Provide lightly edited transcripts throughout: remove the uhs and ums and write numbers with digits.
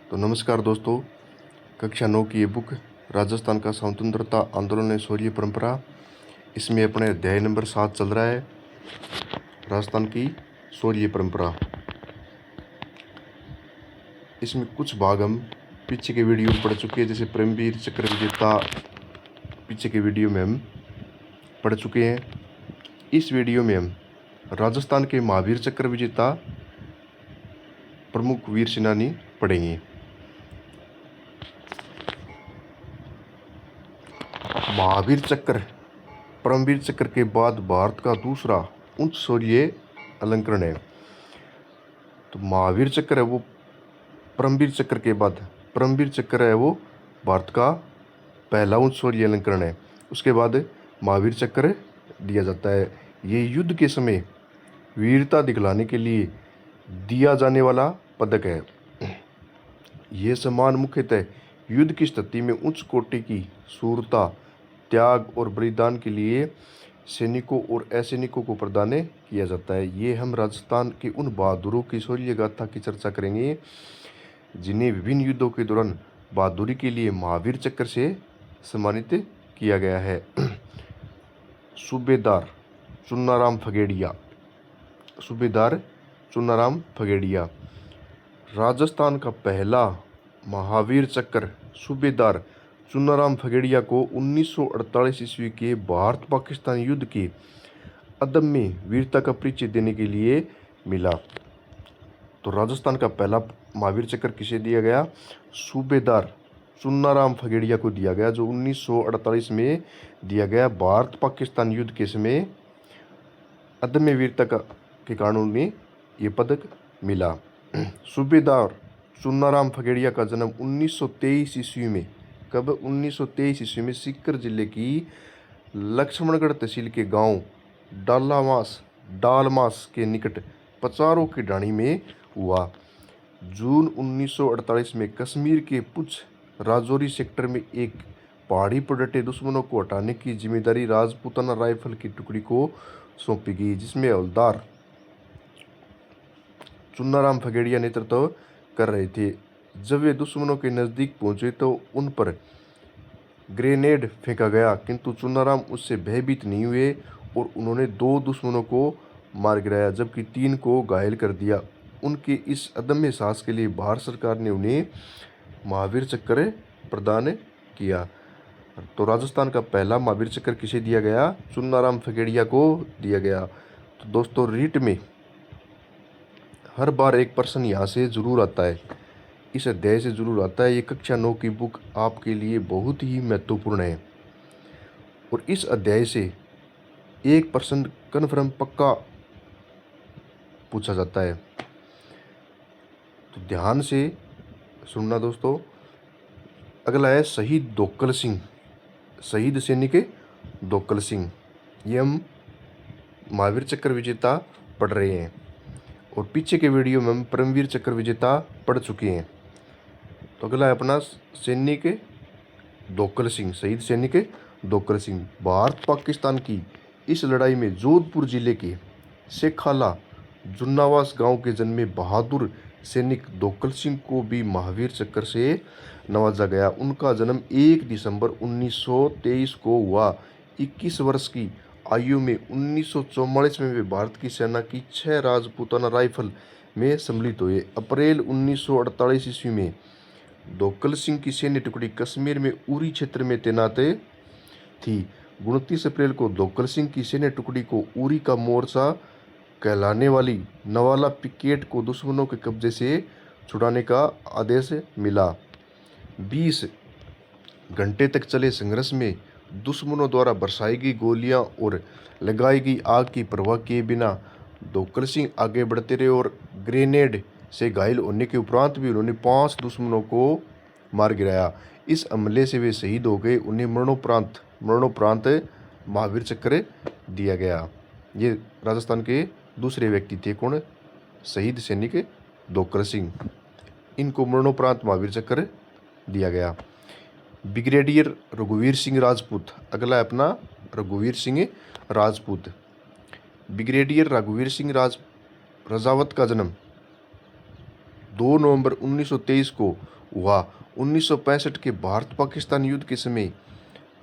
तो नमस्कार दोस्तों, कक्षा 9 की ये बुक राजस्थान का स्वतंत्रता आंदोलन में शौर्य परंपरा, इसमें अपने अध्याय नंबर 7 चल रहा है। राजस्थान की शौर्य परंपरा। इसमें कुछ भाग हम पीछे के वीडियो में पढ़ चुके हैं, जैसे परमवीर चक्र विजेता पीछे के वीडियो में हम पढ़ चुके हैं। इस वीडियो में हम राजस्थान के महावीर चक्र विजेता प्रमुख वीर सेनानी पढ़ेंगे। महावीर चक्र परमवीर चक्र के बाद भारत का दूसरा उच्च शौर्य अलंकरण है। तो महावीर चक्र है वो परमवीर चक्र के बाद, परमवीर चक्र है वो भारत का पहला उच्च शौर्य अलंकरण है। उसके बाद महावीर चक्र दिया जाता है। ये युद्ध के समय वीरता दिखलाने के लिए दिया जाने वाला पदक है। यह सम्मान मुख्यतः युद्ध की स्थिति में उच्च कोटि की शूरता, त्याग और बलिदान के लिए सैनिकों और असैनिकों को प्रदान किया जाता है। ये हम राजस्थान के उन बहादुरों की शौर्य गाथा की चर्चा करेंगे जिन्हें विभिन्न युद्धों के दौरान बहादुरी के लिए महावीर चक्र से सम्मानित किया गया है। सूबेदार चुन्नाराम फगेड़िया। सूबेदार चुन्नाराम फगेड़िया राजस्थान का पहला महावीर चक्र सूबेदार चुन्नाराम फगेड़िया को 1948 ईस्वी के भारत पाकिस्तान युद्ध के अदम्य वीरता का परिचय देने के लिए मिला। तो राजस्थान का पहला महावीर चक्र किसे दिया गया? सूबेदार चुन्नाराम फगेड़िया को दिया गया, जो 1948 में दिया गया। भारत पाकिस्तान युद्ध के समय अदम्य वीरता के कारण उन्हें ये पदक मिला। सूबेदार चुन्नाराम फगेड़िया का जन्म 1923 ईस्वी में, कब? 1923 ईस्वी में सीकर जिले की लक्ष्मणगढ़ तहसील के गांव डालमास के निकट पचारों की ढाणी में हुआ। जून 1948 में कश्मीर के पुंछ राजौरी सेक्टर में एक पहाड़ी पर डटे दुश्मनों को हटाने की जिम्मेदारी राजपूताना राइफल की टुकड़ी को सौंपी गई, जिसमें हवलदार चुन्नाराम फगेड़िया नेतृत्व कर रहे थे। जब वे दुश्मनों के नज़दीक पहुंचे तो उन पर ग्रेनेड फेंका गया, किंतु चुन्नाराम उससे भयभीत नहीं हुए और उन्होंने 2 दुश्मनों को मार गिराया, जबकि 3 को घायल कर दिया। उनके इस अदम्य साहस के लिए भारत सरकार ने उन्हें महावीर चक्र प्रदान किया। तो राजस्थान का पहला महावीर चक्र किसे दिया गया? चुन्नाराम फगेड़िया को दिया गया। तो दोस्तों, रीट में हर बार एक प्रश्न यहाँ से जरूर आता है, इस अध्याय से जरूर आता है। ये कक्षा 9 की बुक आपके लिए बहुत ही महत्वपूर्ण है और इस अध्याय से एक प्रश्न कन्फर्म पक्का पूछा जाता है। तो ध्यान से सुनना दोस्तों। अगला है शहीद दोक्कल सिंह, शहीद सैनिक दोक्कल सिंह। ये हम महावीर चक्र विजेता पढ़ रहे हैं और पीछे के वीडियो में हम परमवीर चक्र विजेता पढ़ चुके हैं। तो अगला है अपना सैनिक दोक्कल सिंह, शहीद सैनिक दोक्कल सिंह। भारत पाकिस्तान की इस लड़ाई में जोधपुर जिले के शेखाला जुन्नावास गांव के जन्मे बहादुर सैनिक दोक्कल सिंह को भी महावीर चक्र से नवाजा गया। उनका जन्म 1 दिसंबर 1923 को हुआ। 21 वर्ष की आयु में 1944 में वे भारत की सेना की 6 राजपूताना राइफल में सम्मिलित हुए। अप्रैल 1948 ईस्वी में दोक्कल सिंह की सैन्य टुकड़ी कश्मीर में उरी क्षेत्र में तैनात थी। 29 अप्रैल को दोक्कल सिंह की सैन्य टुकड़ी को उरी का मोर्चा कहलाने वाली नवाला पिकेट को दुश्मनों के कब्जे से छुड़ाने का आदेश मिला। 20 घंटे तक चले संघर्ष में दुश्मनों द्वारा बरसाई गई गोलियां और लगाई गई आग की परवाह किए बिना दोक्कल सिंह आगे बढ़ते रहे और ग्रेनेड से घायल होने के उपरांत भी उन्होंने 5 दुश्मनों को मार गिराया। इस हमले से वे शहीद हो गए। उन्हें मरणोपरांत महावीर चक्र दिया गया। ये राजस्थान के दूसरे व्यक्ति थे। कौन? शहीद सैनिक दोक्कल सिंह। इनको मरणोपरांत महावीर चक्र दिया गया। ब्रिगेडियर रघुवीर सिंह राजपूत। अगला है अपना रघुवीर सिंह राजपूत। ब्रिगेडियर रघुवीर सिंह राजावत का जन्म 2 नवंबर 1923 को हुआ। 1965 के भारत पाकिस्तान युद्ध के समय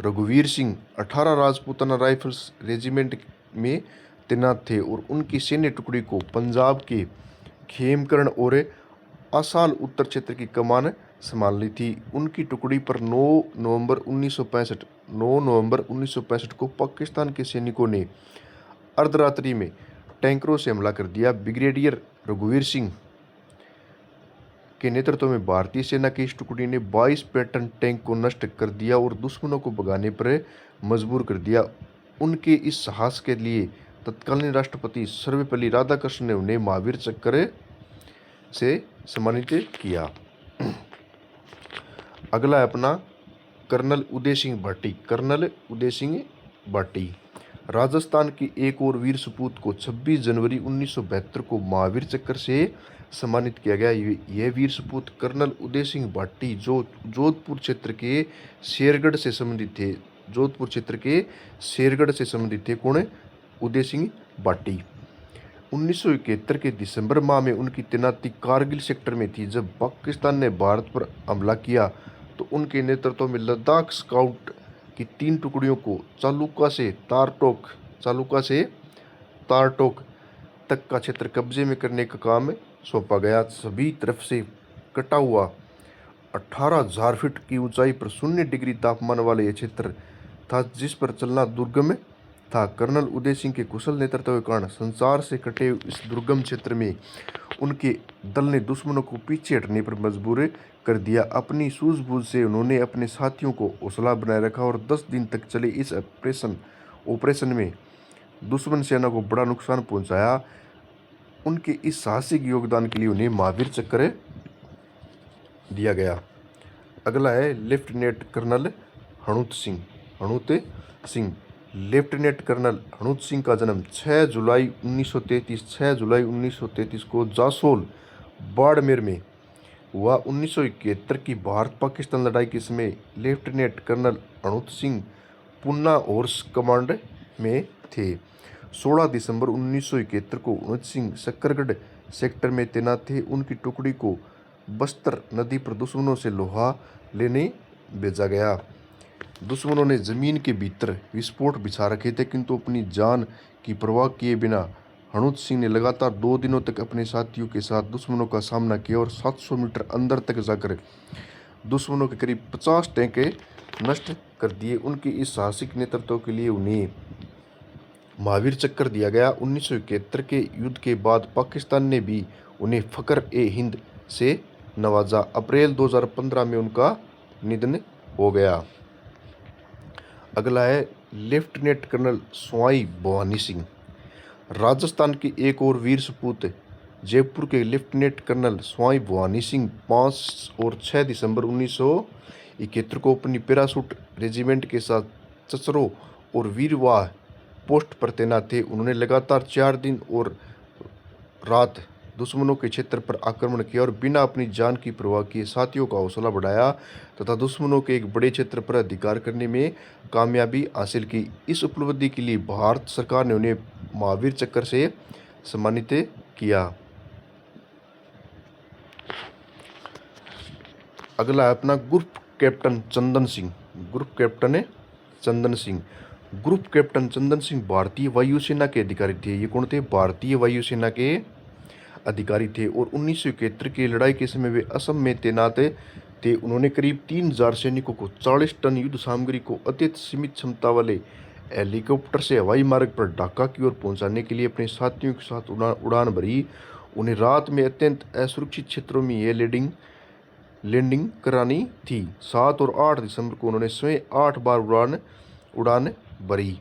रघुवीर सिंह 18 राजपूताना राइफल्स रेजिमेंट में तैनात थे और उनकी सैन्य टुकड़ी को पंजाब के खेमकरण और आसाल उत्तर क्षेत्र की कमान संभालनी थी। उनकी टुकड़ी पर 9 नवंबर 1965 को पाकिस्तान के सैनिकों ने अर्धरात्रि में टैंकरों से हमला कर दिया। ब्रिगेडियर रघुवीर सिंह के नेतृत्व में भारतीय सेना की इस टुकड़ी ने 22 पैटर्न टैंक को नष्ट कर दिया और दुश्मनों को भगाने पर मजबूर कर दिया। उनके इस साहस के लिए तत्कालीन राष्ट्रपति सर्वपल्ली राधाकृष्णन ने उन्हें महावीर चक्र से सम्मानित किया। अगला है अपना कर्नल उदय सिंह भाटी। कर्नल उदय सिंह भाटी राजस्थान के एक और वीर सपूत को 26 जनवरी 1972 को महावीर चक्र से सम्मानित किया गया। यह वीर सपूत कर्नल उदय सिंह भाटी जो जोधपुर क्षेत्र के शेरगढ़ से संबंधित थे। जोधपुर क्षेत्र के शेरगढ़ से संबंधित थे। कौन? उदय सिंह भाटी। 1971 के दिसंबर माह में उनकी तैनाती कारगिल सेक्टर में थी। जब पाकिस्तान ने भारत पर हमला किया तो उनके नेतृत्व में लद्दाख स्काउट की 3 टुकड़ियों को चालुका से तारटोक तक का क्षेत्र कब्जे में करने का काम सौंपा गया। सभी तरफ से कटा हुआ 18,000 फीट की ऊंचाई पर 0 डिग्री तापमान वाला यह क्षेत्र था जिस पर चलना दुर्गम था। कर्नल उदय सिंह के कुशल नेतृत्व के कारण संसार से कटे इस दुर्गम क्षेत्र में उनके दल ने दुश्मनों को पीछे हटने पर मजबूर कर दिया। अपनी सूझबूझ से उन्होंने अपने साथियों को हौसला बनाए रखा और 10 दिन तक चले इस ऑपरेशन में दुश्मन सेना को बड़ा नुकसान पहुंचाया। उनके इस साहसिक योगदान के लिए उन्हें महावीर चक्र दिया गया। अगला है lieutenant colonel Hanut Singh. Lieutenant colonel Hanut Singh का जन्म 6 जुलाई 1933 को जासोल बाड़मेर में हुआ। 1971 की भारत पाकिस्तान लड़ाई के समय lieutenant colonel Hanut Singh Poona horse command में थे। 16 दिसंबर 1971 को हणूत सिंह सक्करगढ़ सेक्टर में तैनात थे। उनकी टुकड़ी को बस्तर नदी पर दुश्मनों से लोहा लेने भेजा गया। दुश्मनों ने जमीन के भीतर विस्फोट बिछा रखे थे किंतु अपनी जान की परवाह किए बिना हणूत सिंह ने लगातार 2 दिनों तक अपने साथियों के साथ दुश्मनों का सामना किया और 700 मीटर अंदर तक जाकर दुश्मनों के करीब 50 टैंके नष्ट कर दिए। उनके इस साहसिक नेतृत्व के लिए उन्हें महावीर चक्र दिया गया। 1971 के युद्ध के बाद पाकिस्तान ने भी उन्हें फखर-ए-हिंद से नवाजा। अप्रैल 2015 में उनका निधन हो गया। अगला है लेफ्टिनेंट कर्नल स्वाई भवानी सिंह। राजस्थान के एक और वीर सपूत जयपुर के लेफ्टिनेंट कर्नल स्वाई भवानी सिंह 5 और 6 दिसंबर 1971 को अपनी पैरासूट रेजिमेंट के साथ चचरो और वीरवाह पोस्ट पर तैनात थे। उन्होंने लगातार 4 दिन और रात दुश्मनों के क्षेत्र पर आक्रमण किया और बिना अपनी जान की परवाह किए साथियों का हौसला बढ़ाया तथा दुश्मनों के एक बड़े क्षेत्र पर अधिकार करने में कामयाबी हासिल की। इस उपलब्धि के लिए भारत सरकार ने उन्हें महावीर चक्र से सम्मानित किया। अगला है अपना ग्रुप कैप्टन चंदन सिंह भारतीय वायुसेना के अधिकारी थे। ये कौन थे? भारतीय वायुसेना के अधिकारी थे और 1971 की लड़ाई के समय वे असम में तैनात थे। उन्होंने करीब 3000 सैनिकों को 40 टन युद्ध सामग्री को अत्यंत सीमित क्षमता वाले हेलीकॉप्टर से हवाई मार्ग पर ढाका की ओर पहुंचाने के लिए अपने साथियों के साथ उड़ान भरी। उन्हें रात में अत्यंत असुरक्षित क्षेत्रों में यह लैंडिंग करानी थी। 7 और 8 दिसंबर को उन्होंने स्वयं 8 बार उड़ान भरी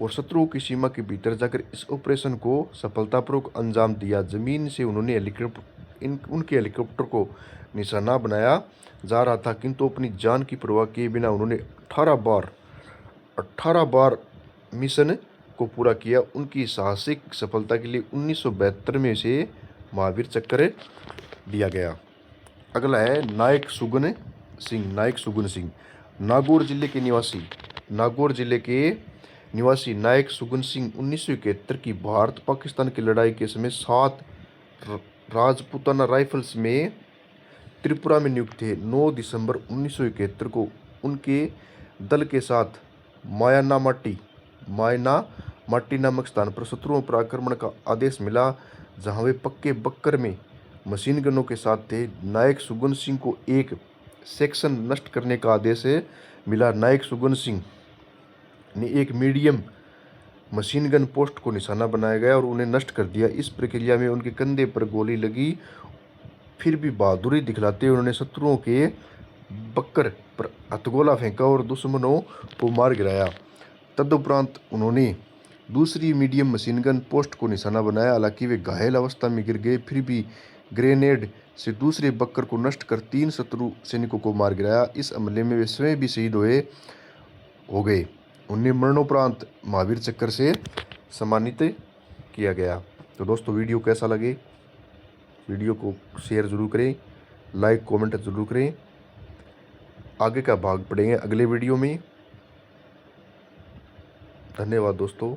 और शत्रुओं की सीमा के भीतर जाकर इस ऑपरेशन को सफलतापूर्वक अंजाम दिया। जमीन से उन्होंने उनके हेलीकॉप्टर को निशाना बनाया जा रहा था किंतु अपनी जान की परवाह किए बिना उन्होंने 18 बार मिशन को पूरा किया। उनकी साहसिक सफलता के लिए 1972 में से महावीर चक्र दिया गया। अगला है नायक सुगन सिंह। नागौर जिले के निवासी नायक सुगन सिंह 1971 की भारत पाकिस्तान की लड़ाई के समय 7 राजपूताना राइफल्स में त्रिपुरा में नियुक्त थे। 9 दिसंबर 1971 को उनके दल के साथ मायना माटी नामक स्थान पर शत्रुओं पर आक्रमण का आदेश मिला, जहां वे पक्के बक्कर में मशीन गनों के साथ थे। नायक सुगन सिंह को एक सेक्शन नष्ट करने का आदेश मिला। नायक सुगन सिंह ने एक मीडियम मशीन गन पोस्ट को निशाना बनाया गया और उन्हें नष्ट कर दिया। इस प्रक्रिया में उनके कंधे पर गोली लगी। फिर भी बहादुरी दिखलाते उन्होंने शत्रुओं के बक्कर पर हथगोला फेंका और दुश्मनों को मार गिराया। तदुपरांत उन्होंने दूसरी मीडियम मशीन गन पोस्ट को निशाना बनाया। हालांकि वे घायल अवस्था में गिर गए, फिर भी ग्रेनेड से दूसरे बक्कर को नष्ट कर 3 शत्रु सैनिकों को मार गिराया। इस हमले में वे स्वयं भी शहीद हो गए। उन्हें मरणोपरांत महावीर चक्र से सम्मानित किया गया। तो दोस्तों, वीडियो कैसा लगे, वीडियो को शेयर ज़रूर करें, लाइक कमेंट ज़रूर करें। आगे का भाग पढ़ेंगे अगले वीडियो में। धन्यवाद दोस्तों।